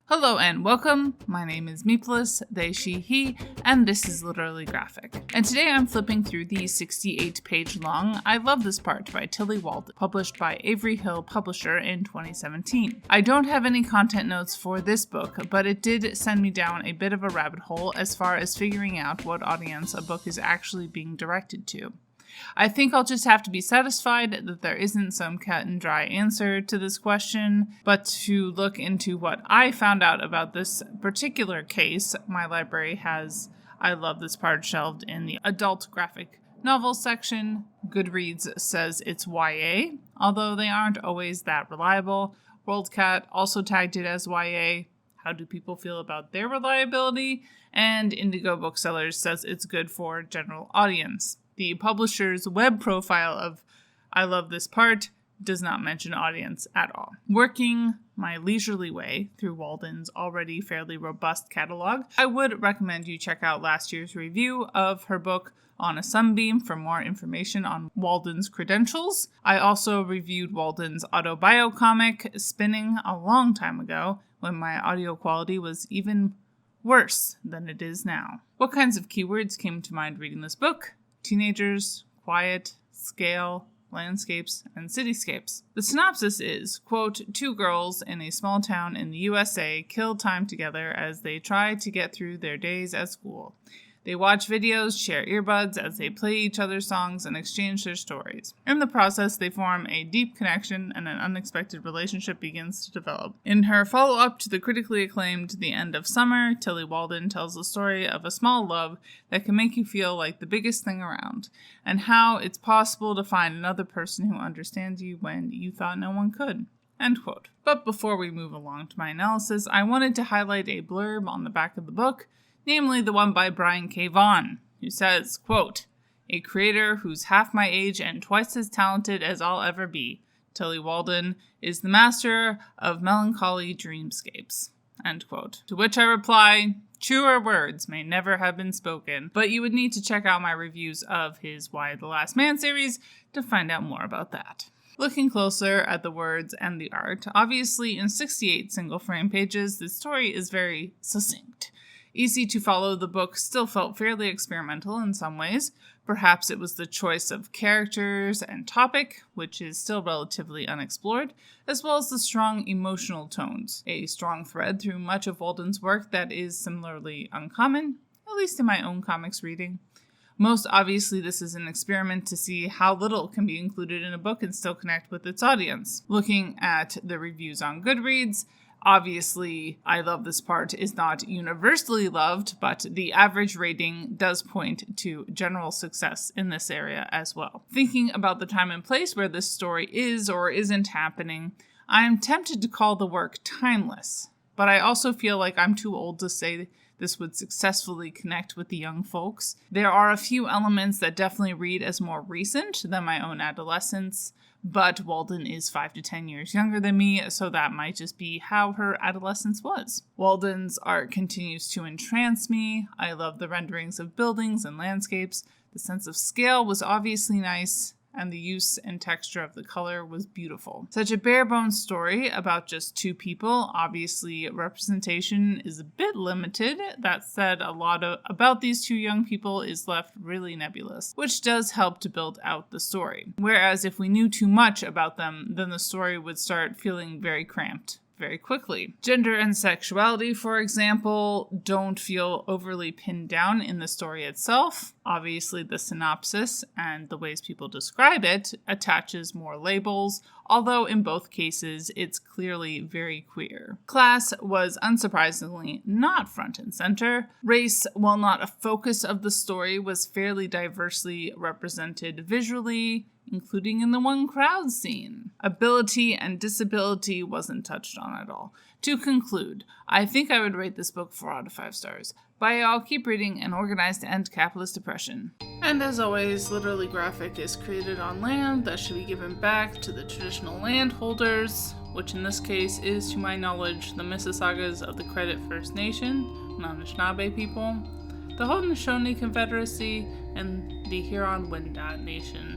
Hello and welcome. My name is Meepless, they, she, he, and this is Literally Graphic. And today I'm flipping through the 68-page long I Love This Part by Tillie Walden, published by Avery Hill Publisher in 2017. I don't have any content notes for this book, but it did send me down a bit of a rabbit hole as far as figuring out what audience a book is actually being directed to. I think I'll just have to be satisfied that there isn't some cut and dry answer to this question, but to look into what I found out about this particular case, my library has I Love This Part shelved in the adult graphic novel section. Goodreads says it's YA, although they aren't always that reliable. WorldCat also tagged it as YA. How do people feel about their reliability? And Indigo Booksellers says it's good for general audience. The publisher's web profile of I Love This Part does not mention audience at all. Working my leisurely way through Walden's already fairly robust catalog, I would recommend you check out last year's review of her book On a Sunbeam for more information on Walden's credentials. I also reviewed Walden's autobio comic, Spinning, a long time ago, when my audio quality was even worse than it is now. What kinds of keywords came to mind reading this book? Teenagers, quiet, scale, landscapes, and cityscapes. The synopsis is, quote, two girls in a small town in the USA kill time together as they try to get through their days at school. They watch videos, share earbuds as they play each other's songs, and exchange their stories. In the process, they form a deep connection, and an unexpected relationship begins to develop. In her follow-up to the critically acclaimed The End of Summer, Tillie Walden tells the story of a small love that can make you feel like the biggest thing around, and how it's possible to find another person who understands you when you thought no one could. End quote. But before we move along to my analysis, I wanted to highlight a blurb on the back of the book, namely the one by Brian K. Vaughan, who says, quote, a creator who's half my age and twice as talented as I'll ever be, Tillie Walden, is the master of melancholy dreamscapes, end quote. To which I reply, truer words may never have been spoken, but you would need to check out my reviews of his Why the Last Man series to find out more about that. Looking closer at the words and the art, obviously in 68 single-frame pages, the story is very succinct. Easy to follow, the book still felt fairly experimental in some ways. Perhaps it was the choice of characters and topic, which is still relatively unexplored, as well as the strong emotional tones, a strong thread through much of Walden's work that is similarly uncommon, at least in my own comics reading. Most obviously, this is an experiment to see how little can be included in a book and still connect with its audience. Looking at the reviews on Goodreads, obviously, I Love This Part is not universally loved, but the average rating does point to general success in this area as well. Thinking about the time and place where this story is or isn't happening, I'm tempted to call the work timeless, but I also feel like I'm too old to say this would successfully connect with the young folks. There are a few elements that definitely read as more recent than my own adolescence, but Walden is 5 to 10 years younger than me, so that might just be how her adolescence was. Walden's art continues to entrance me. I love the renderings of buildings and landscapes. The sense of scale was obviously nice, and the use and texture of the color was beautiful. Such a bare-bones story about just two people. Obviously, representation is a bit limited. That said, a lot about these two young people is left really nebulous, which does help to build out the story. Whereas if we knew too much about them, then the story would start feeling very cramped very quickly. Gender and sexuality, for example, don't feel overly pinned down in the story itself. Obviously, the synopsis and the ways people describe it attaches more labels, although in both cases, it's clearly very queer. Class was unsurprisingly not front and center. Race, while not a focus of the story, was fairly diversely represented visually, including in the one crowd scene. Ability and disability wasn't touched on at all. To conclude, I think I would rate this book 4 out of 5 stars. Bye y'all, keep reading and organized to end capitalist depression. And as always, Literally Graphic is created on land that should be given back to the traditional landholders, which in this case is, to my knowledge, the Mississaugas of the Credit First Nation, Anishinaabe people, the Haudenosaunee Confederacy, and the Huron-Wendat Nation.